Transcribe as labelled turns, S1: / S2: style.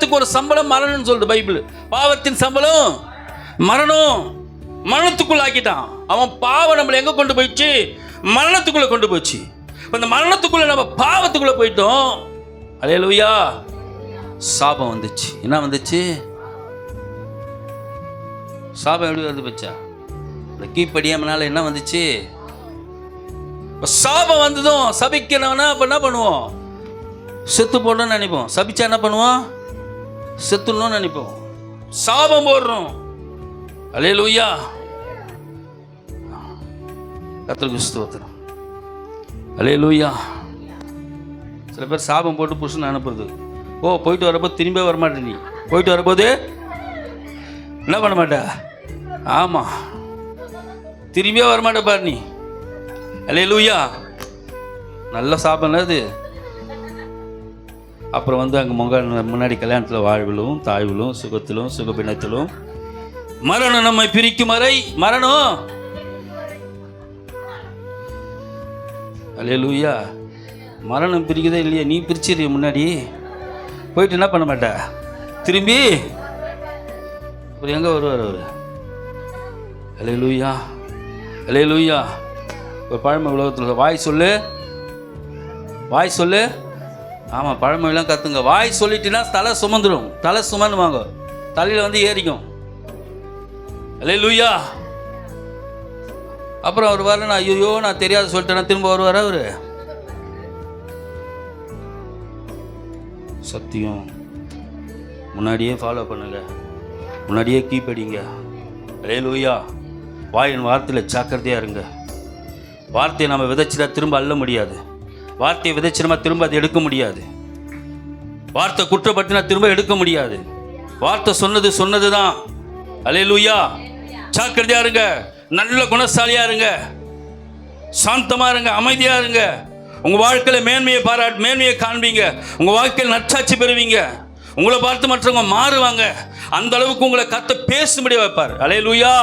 S1: பாவத்துக்கு ஒரு சம்பளம் மரணம்னு சொல்லுது பைபிள். பாவத்தின் சம்பளம் மரணம். மரணத்துக்குள்ள ஆக்கிட்டான் அவன். பாவம் நம்மளை எங்க கொண்டு போயிடுச்சு? மரணத்துக்குள்ள கொண்டு போச்சு. இந்த மரணத்துக்குள்ள நம்ம பாவத்துக்குள்ள போயிட்டோம். அல்லேலூயா. சாபம் வந்துச்சு. என்ன வந்துச்சு? சாபம் எப்படி வந்து போச்சா? இந்த கீழ்ப்படியாமனால என்ன வந்துச்சு? சாபம் வந்ததும் சபிக்கிறவனா அப்ப என்ன பண்ணுவோம்? செத்து போடணும்னு நினைப்போம். சபிச்சா என்ன பண்ணுவோம்? செத்துணும்னு நினைப்போம். சாபம் போடுறோம். அல்லேலூயா. கர்த்தருக்கு ஸ்தோத்திரம். அல்லேலூயா. சில பேர் சாபம் போட்டு புருஷன் அனுப்புறது. ஓ, போயிட்டு வரப்போ திரும்பி வரமாட்டே. நீ போயிட்டு வரப்போது என்ன பண்ண மாட்ட? ஆமாம், திரும்பியே வரமாட்ட பாரு நீ. அல்லேலூயா. நல்ல சாபம் அது. அப்புறம் வந்து அங்கே முன்னாடி கல்யாணத்தில் வாழ்விலும் தாழ்விலும் சுகத்திலும் சுகபினத்திலும் மரணம் நம்மை பிரிக்கும் வரை மரணம். அல்லேலூயா. மரணம் பிரிக்குதே இல்லையா? நீ பிரிச்சிரு முன்னாடி. போயிட்டு என்ன பண்ண மாட்ட? திரும்பி ஒரு எங்கே வருவார் அவர்? அல்லேலூயா. அல்லேலூயா. ஒரு பழமை உலகத்தில் வாய் சொல்லு, வாய் சொல்லு. ஆமாம், பழமொழிலாம் கற்றுங்க. வாய் சொல்லிட்டுனா தலை சுமந்துடும். தலை சுமந்துவாங்க, தலையில் வந்து ஏறிக்கும். அல்லேலூயா. அப்புறம் அவர் வரல, நான் ஐயோ நான் தெரியாத சொல்லிட்டேன்னா திரும்ப வருவார் அவர். சத்தியம் முன்னாடியே ஃபாலோ பண்ணுங்க, முன்னாடியே கீப்படிங்க. அல்லேலூயா. வாயின் வார்த்தையில் ஜாக்கிரதையாக இருங்க. வார்த்தையை நம்ம விதைச்சிட்டா திரும்ப அள்ள முடியாது. வார்த்தையை விதைச்சிடமா திரும்ப அதை எடுக்க முடியாது. வார்த்தை குற்றப்பட்டுனா திரும்ப எடுக்க முடியாது. வார்த்தை சொன்னது தான். அல்லேலூயா. ஜாக்கிரதையா இருங்க. நல்ல குணசாலியா இருங்க. சாந்தமா இருங்க. அமைதியா இருங்க. உங்க வாழ்க்கையில மேன்மையை காண்பீங்க. உங்க வாழ்க்கையில் நற்சாட்சி பெறுவீங்க. உங்களை பார்த்து மற்றவங்க மாறுவாங்க. அந்த அளவுக்கு உங்களை கர்த்தர் பேசும்படி வைப்பார். அல்லேலூயா.